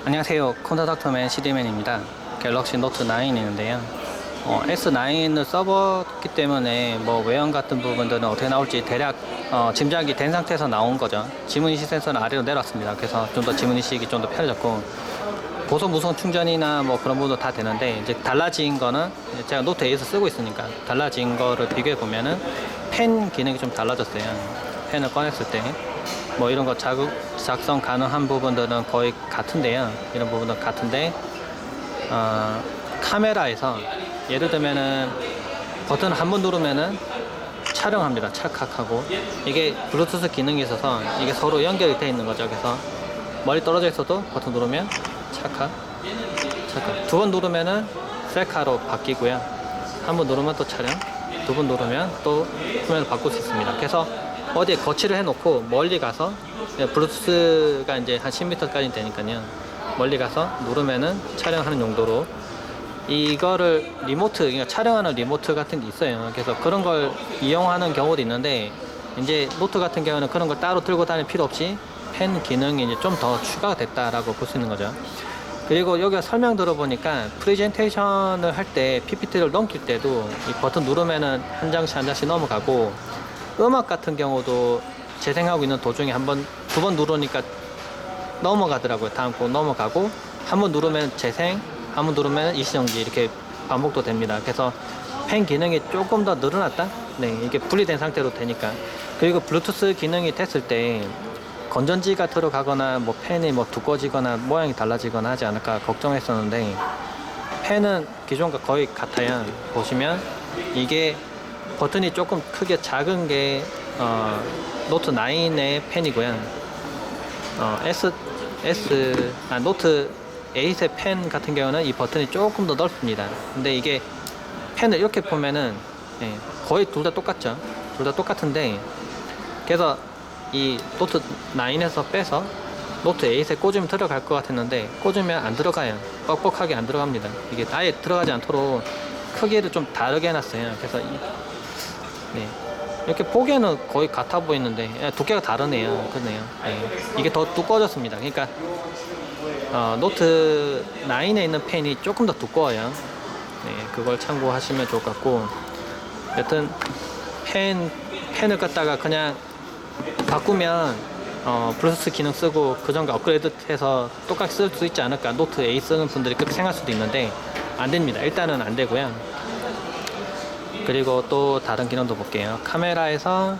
안녕하세요. 콘더닥터맨 CD맨입니다. 갤럭시 노트 9이 있는데요. S9을 써봤기 때문에 뭐 외형 같은 부분들은 어떻게 나올지 대략 짐작이 된 상태에서 나온 거죠. 지문인식 센서는 아래로 내려왔습니다. 그래서 좀 더 지문인식이 좀 더 편해졌고, 고속 무선 충전이나 뭐 그런 부분도 다 되는데, 이제 달라진 거는 이제 제가 노트 8에서 쓰고 있으니까 달라진 거를 비교해 보면은 펜 기능이 좀 달라졌어요. 펜을 꺼냈을 때 뭐 이런 거 작성 가능한 부분들은 거의 같은데요. 이런 부분은 같은데, 카메라에서 예를 들면은 버튼을 한 번 누르면은 촬영합니다. 찰칵하고, 이게 블루투스 기능이 있어서 이게 서로 연결이 되어 있는 거죠. 그래서 멀리 떨어져 있어도 버튼 누르면 찰칵, 찰칵. 두 번 누르면은 셀카로 바뀌고요. 한 번 누르면 또 촬영, 두 번 누르면 또 화면을 바꿀 수 있습니다. 그래서 어디에 거치를 해놓고 멀리 가서, 블루투스가 이제 한 10m까지 되니까요. 멀리 가서 누르면은 촬영하는 용도로 이거를 리모트, 그러니까 촬영하는 리모트 같은 게 있어요. 그래서 그런 걸 이용하는 경우도 있는데, 이제 노트 같은 경우는 그런 걸 따로 들고 다닐 필요 없이 펜 기능이 이제 좀 더 추가가 됐다라고 볼 수 있는 거죠. 그리고 여기가 설명 들어보니까 프레젠테이션을 할 때 PPT를 넘길 때도 이 버튼 누르면은 한 장씩 한 장씩 넘어가고, 음악 같은 경우도 재생하고 있는 도중에 두 번 누르니까 넘어가더라고요. 다음 곡 넘어가고, 한 번 누르면 재생, 한 번 누르면 일시정지, 이렇게 반복도 됩니다. 그래서 펜 기능이 조금 더 늘어났다? 네, 이게 분리된 상태로 되니까. 그리고 블루투스 기능이 됐을 때 건전지가 들어가거나 뭐 펜이 뭐 두꺼워지거나 모양이 달라지거나 하지 않을까 걱정했었는데, 펜은 기존과 거의 같아요. 보시면 이게 버튼이 조금 크게 작은 게 노트 9의 펜이고요. 노트 8의 펜 같은 경우는 이 버튼이 조금 더 넓습니다. 근데 이게 펜을 이렇게 보면은 거의 둘 다 똑같죠. 둘 다 똑같은데, 그래서 이 노트 9에서 빼서 노트 8에 꽂으면 들어갈 것 같았는데 꽂으면 안 들어가요. 뻑뻑하게 안 들어갑니다. 이게 아예 들어가지 않도록 크기를 좀 다르게 해놨어요. 그래서 네, 이렇게 보기에는 거의 같아 보이는데 두께가 다르네요. 그러네요. 이게 더 두꺼워졌습니다. 그러니까 노트 9에 있는 펜이 조금 더 두꺼워요. 네, 그걸 참고하시면 좋을 것 같고, 여튼 펜을 갖다가 그냥 바꾸면 블루투스 기능 쓰고 그전과 업그레이드 해서 똑같이 쓸 수 있지 않을까, 노트 8 쓰는 분들이 그렇게 생각할 수도 있는데 안 됩니다. 일단은 안 되고요. 그리고 또 다른 기능도 볼게요. 카메라에서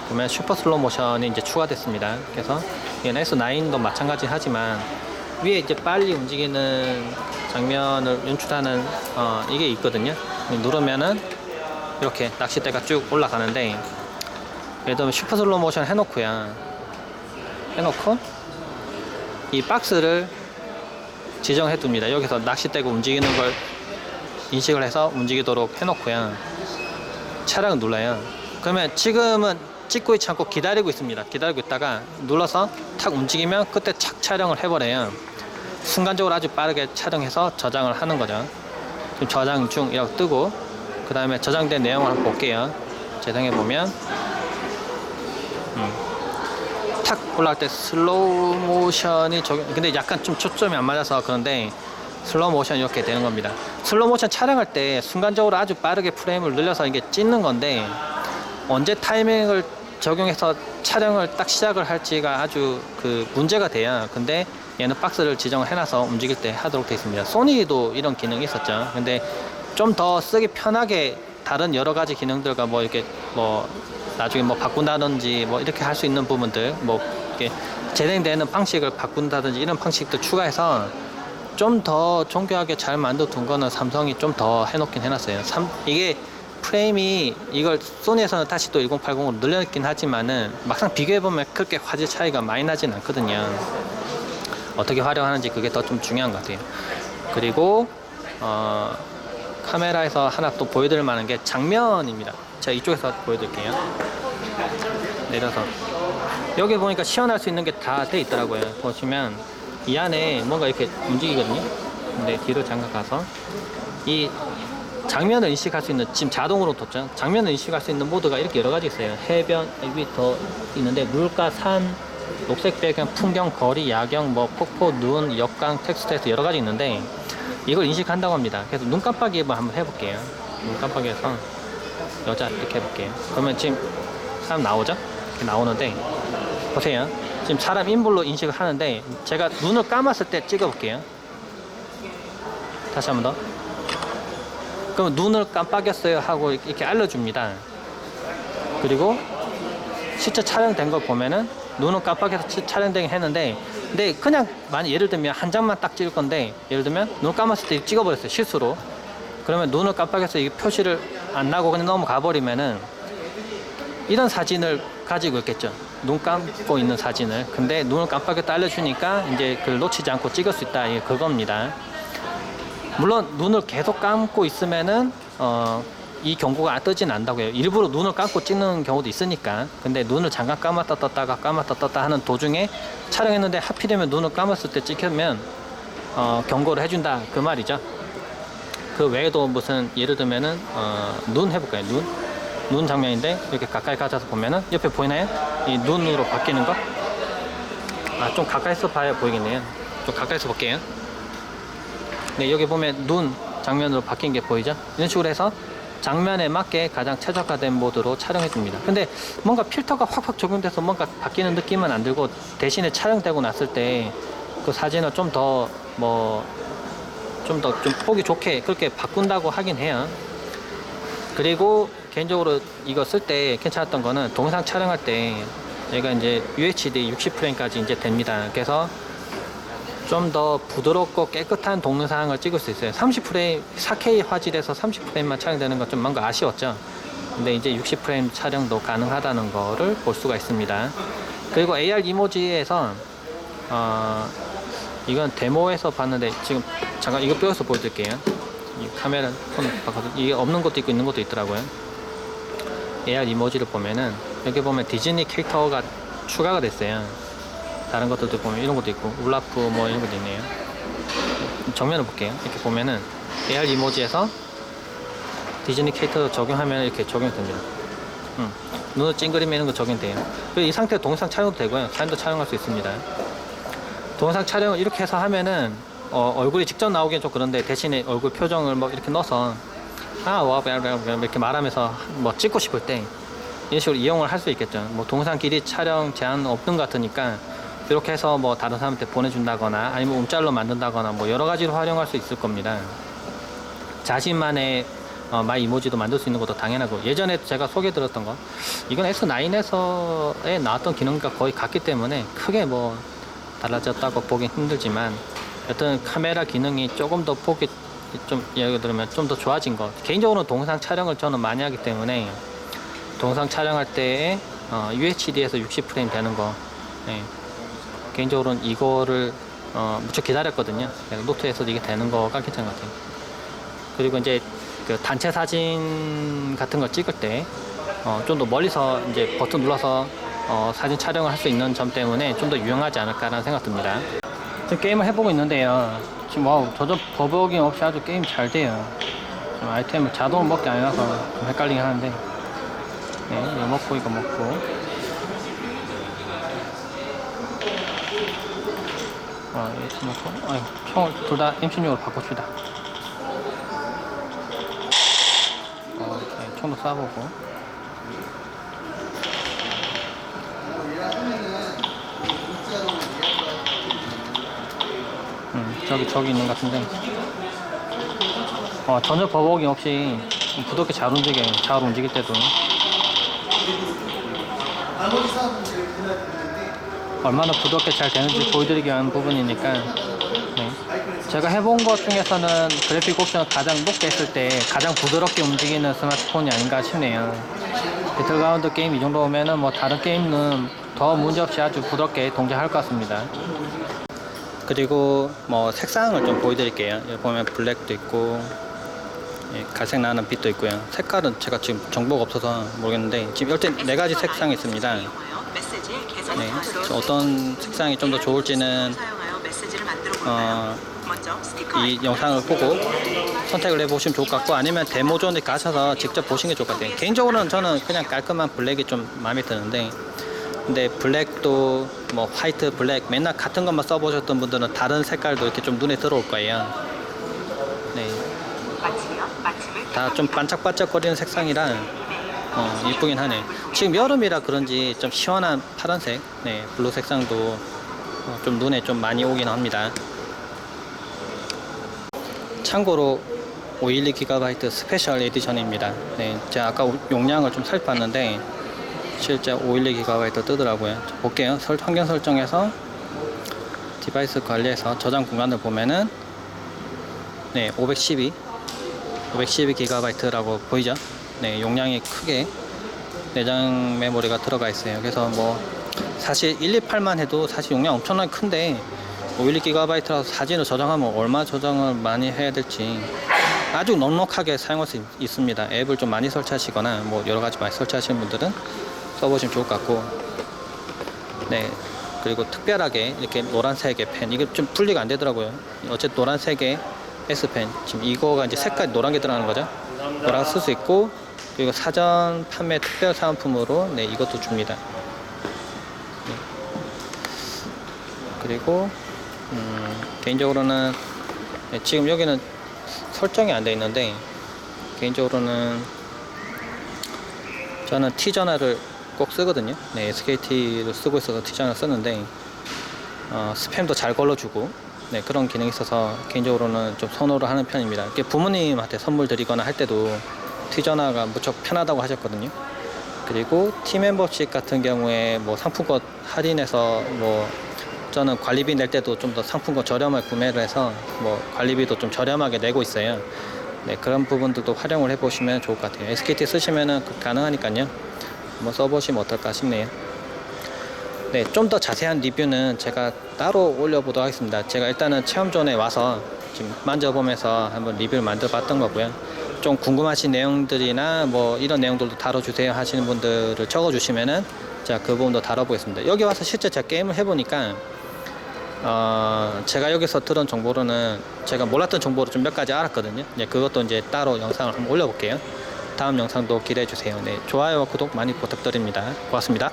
보면 슈퍼 슬로우 모션이 이제 추가됐습니다. 그래서 이건 S9도 마찬가지 하지만 위에 이제 빨리 움직이는 장면을 연출하는 이게 있거든요. 누르면은 이렇게 낚싯대가 쭉 올라가는데, 예를 들면 슈퍼 슬로우 모션 해놓고 이 박스를 지정해 둡니다. 여기서 낚싯대가 움직이는 걸 인식을 해서 움직이도록 해놓고요. 차량을 눌러요. 그러면 지금은 찍고 있지 않고 기다리고 있습니다. 기다리고 있다가 눌러서 탁 움직이면 그때 착 촬영을 해버려요. 순간적으로 아주 빠르게 촬영해서 저장을 하는 거죠. 지금 저장 중이라고 뜨고, 그 다음에 저장된 내용을 한번 볼게요. 재생해보면 탁 올라갈 때 슬로우 모션이 근데 약간 좀 초점이 안 맞아서 그런데 슬로우 모션 이렇게 되는 겁니다. 슬로우 모션 촬영할 때 순간적으로 아주 빠르게 프레임을 늘려서 이게 찍는 건데, 언제 타이밍을 적용해서 촬영을 딱 시작을 할지가 아주 문제가 돼요. 근데 얘는 박스를 지정을 해놔서 움직일 때 하도록 되어 있습니다. 소니도 이런 기능이 있었죠. 근데 좀 더 쓰기 편하게 다른 여러 가지 기능들과 뭐 이렇게 뭐 나중에 뭐 바꾼다든지 뭐 이렇게 할 수 있는 부분들, 뭐 이렇게 재생되는 방식을 바꾼다든지 이런 방식도 추가해서 좀 더 정교하게 잘 만들어둔 거는 삼성이 좀 더 해놓긴 해놨어요. 이게 프레임이, 이걸 소니에서는 다시 또 1080으로 늘렸긴 하지만은 막상 비교해보면 그렇게 화질 차이가 많이 나진 않거든요. 어떻게 활용하는지 그게 더 좀 중요한 것 같아요. 그리고 카메라에서 하나 또 보여드릴 만한 게 장면입니다. 제가 이쪽에서 보여드릴게요. 내려서 여기 보니까 시연할 수 있는 게 다 돼 있더라고요. 보시면 이 안에 뭔가 이렇게 움직이거든요. 근데 뒤로 잠깐 가서 이 장면을 인식할 수 있는, 지금 자동으로 뒀죠. 장면을 인식할 수 있는 모드가 이렇게 여러 가지 있어요. 해변, 여기 더 있는데 물가, 산, 녹색 배경, 풍경, 거리, 야경, 뭐 폭포, 눈, 역광, 텍스트에서 여러 가지 있는데 이걸 인식한다고 합니다. 그래서 눈 깜빡이 한번 해볼게요. 눈 깜빡이에서 여자 이렇게 해볼게요. 그러면 지금 사람 나오죠? 이렇게 나오는데 보세요. 지금 사람 인물로 인식을 하는데 제가 눈을 감았을 때 찍어볼게요. 다시 한 번 더. 그럼 눈을 깜빡였어요 하고 이렇게 알려줍니다. 그리고 실제 촬영된 걸 보면은 눈을 깜빡여서 촬영되긴 했는데 근데 그냥 만약 예를 들면 한 장만 딱 찍을 건데 예를 들면 눈을 감았을 때 찍어버렸어요. 실수로. 그러면 눈을 깜빡여서 이 표시를 안 나고 그냥 넘어가 버리면은 이런 사진을 가지고 있겠죠. 눈 감고 있는 사진을. 근데 눈을 깜빡였다 알려주니까 이제 그걸 놓치지 않고 찍을 수 있다. 이게 그겁니다. 물론 눈을 계속 감고 있으면은 이 경고가 뜨진 않는다고요. 일부러 눈을 감고 찍는 경우도 있으니까. 근데 눈을 잠깐 감았다 떴다가 감았다 떴다 하는 도중에 촬영했는데 하필이면 눈을 감았을 때 찍히면 경고를 해준다 그 말이죠. 그 외에도 무슨 예를 들면은 눈 해볼까요? 눈 장면인데 이렇게 가까이 가져서 보면은 옆에 보이나요? 이 눈으로 바뀌는 거? 좀 가까이서 봐야 보이겠네요. 좀 가까이서 볼게요. 네, 여기 보면 눈 장면으로 바뀐 게 보이죠? 이런 식으로 해서 장면에 맞게 가장 최적화된 모드로 촬영해 줍니다. 근데 뭔가 필터가 확확 적용돼서 뭔가 바뀌는 느낌은 안 들고 대신에 촬영되고 났을 때 그 사진을 좀 더 좀 보기 좋게 그렇게 바꾼다고 하긴 해요. 그리고 개인적으로 이거 쓸 때 괜찮았던 거는 동영상 촬영할 때 얘가 이제 UHD 60프레임까지 이제 됩니다. 그래서 좀 더 부드럽고 깨끗한 동영상을 찍을 수 있어요. 30프레임, 4K 화질에서 30프레임만 촬영되는 건 좀 뭔가 아쉬웠죠. 근데 이제 60프레임 촬영도 가능하다는 거를 볼 수가 있습니다. 그리고 AR 이모지에서 이건 데모에서 봤는데 지금 잠깐 이거 빼서 보여드릴게요. 이 카메라 폰 바꿔서 이게 없는 것도 있고 있는 것도 있더라고요. AR 이모지를 보면은 여기 보면 디즈니 캐릭터가 추가가 됐어요. 다른 것들도 보면 이런 것도 있고 울라프 뭐 이런 것도 있네요. 정면을 볼게요. 이렇게 보면은 AR 이모지에서 디즈니 캐릭터 적용하면 이렇게 적용이 됩니다. 눈을 찡그리면 이런 거 적용돼요. 그리고 이 상태로 동영상 촬영도 되고요. 사진도 촬영할 수 있습니다. 동영상 촬영을 이렇게 해서 하면은 얼굴이 직접 나오기엔 좀 그런데 대신에 얼굴 표정을 뭐 이렇게 넣어서 와 이렇게 말하면서 뭐 찍고 싶을 때 이런 식으로 이용을 할 수 있겠죠. 뭐 동영상 길이 촬영 제한 없는 것 같으니까 이렇게 해서 뭐 다른 사람한테 보내준다거나 아니면 움짤로 만든다거나 뭐 여러 가지로 활용할 수 있을 겁니다. 자신만의 마이 이모지도 만들 수 있는 것도 당연하고 예전에 제가 소개드렸던 거 이건 S9에서에 나왔던 기능과 거의 같기 때문에 크게 뭐 달라졌다고 보긴 힘들지만 여튼 카메라 기능이 조금 더 보기 좀 예를 들면 좀 더 좋아진 것. 개인적으로는 동영상 촬영을 저는 많이 하기 때문에 동영상 촬영할 때 UHD에서 60프레임 되는 거 개인적으로는 이거를 무척 기다렸거든요. 노트에서도 이게 되는 거가 괜찮은 것 같아요. 그리고 이제 그 단체 사진 같은 걸 찍을 때 좀 더 멀리서 이제 버튼 눌러서 사진 촬영을 할 수 있는 점 때문에 좀 더 유용하지 않을까라는 생각 듭니다. 지금 게임을 해보고 있는데요. 지금 와우 저저 버벅이 없이 아주 게임 잘 돼요. 지금 아이템을 자동으로 먹기 아니라서 좀 헷갈리긴 하는데 네, 이거 먹고 이거 먹고 이거 먹고 총을 둘 다 M16으로 바꿔줍니다. 이렇게 총도 쏴보고 저기 있는 것 같은데 전혀 버벅이 없이 부드럽게 잘 움직여요. 잘 움직일 때도 얼마나 부드럽게 잘 되는지 보여드리기 위한 부분이니까 제가 해본 것 중에서는 그래픽 옵션을 가장 높게 했을 때 가장 부드럽게 움직이는 스마트폰이 아닌가 싶네요. 배틀그라운드 게임 이 정도 오면은 뭐 다른 게임은 더 문제없이 아주 부드럽게 동작할 것 같습니다. 그리고 뭐 색상을 좀 보여드릴게요. 여기 보면 블랙도 있고 갈색 나는 빛도 있고요. 색깔은 제가 지금 정보가 없어서 모르겠는데 지금 이렇게 4가지 색상이 있습니다. 어떤 색상이 좀 더 좋을지는 이 영상을 보고 선택을 해보시면 좋을 것 같고 아니면 데모존에 가셔서 직접 보시는 게 좋을 것 같아요. 개인적으로는 저는 그냥 깔끔한 블랙이 좀 마음에 드는데 근데 블랙도 뭐 화이트, 블랙 맨날 같은 것만 써보셨던 분들은 다른 색깔도 이렇게 좀 눈에 들어올 거예요. 네, 다 좀 반짝반짝거리는 색상이라 이쁘긴 하네. 지금 여름이라 그런지 좀 시원한 파란색, 네, 블루 색상도 좀 눈에 좀 많이 오긴 합니다. 참고로 512GB 스페셜 에디션입니다. 네, 제가 아까 용량을 좀 살펴봤는데 실제 512GB 뜨더라고요. 볼게요. 환경 설정에서 디바이스 관리에서 저장 공간을 보면은 네, 512GB라고 보이죠? 네, 용량이 크게 내장 메모리가 들어가 있어요. 그래서 뭐 사실 128만 해도 사실 용량 엄청나게 큰데 512GB라서 사진을 저장하면 얼마 저장을 많이 해야 될지 아주 넉넉하게 사용할 수 있습니다. 앱을 좀 많이 설치하시거나 뭐 여러가지 많이 설치하시는 분들은 써보시면 좋을 것 같고, 네, 그리고 특별하게 이렇게 노란색의 펜, 이게 좀 분리가 안 되더라고요. 어쨌든 노란색의 S펜, 지금 이거가 이제 색깔 노란 게 들어가는 거죠. 노란 쓸 수 있고, 그리고 사전 판매 특별 사은품으로 네, 이것도 줍니다. 네. 그리고 개인적으로는 네, 지금 여기는 설정이 안 돼 있는데 개인적으로는 저는 T전화를 꼭 쓰거든요. 네, SKT를 쓰고 있어서 T전화 쓰는데 스팸도 잘 걸러주고 네, 그런 기능이 있어서 개인적으로는 좀 선호를 하는 편입니다. 부모님한테 선물 드리거나 할 때도 T전화가 무척 편하다고 하셨거든요. 그리고 T 멤버십 같은 경우에 뭐 상품권 할인해서 뭐 저는 관리비 낼 때도 좀 더 상품권 저렴하게 구매를 해서 뭐 관리비도 좀 저렴하게 내고 있어요. 네, 그런 부분들도 활용을 해보시면 좋을 것 같아요. SKT 쓰시면은 가능하니까요. 한번 써보시면 어떨까 싶네요. 네, 좀 더 자세한 리뷰는 제가 따로 올려보도록 하겠습니다. 제가 일단은 체험존에 와서 지금 만져보면서 한번 리뷰를 만들어 봤던 거고요. 좀 궁금하신 내용들이나 뭐 이런 내용들도 다뤄주세요 하시는 분들을 적어주시면은 제가 그 부분도 다뤄보겠습니다. 여기 와서 실제 제가 게임을 해보니까 제가 여기서 들은 정보로는 제가 몰랐던 정보를 좀 몇 가지 알았거든요. 네, 그것도 이제 따로 영상을 한번 올려볼게요. 다음 영상도 기대해주세요. 네, 좋아요와 구독 많이 부탁드립니다. 고맙습니다.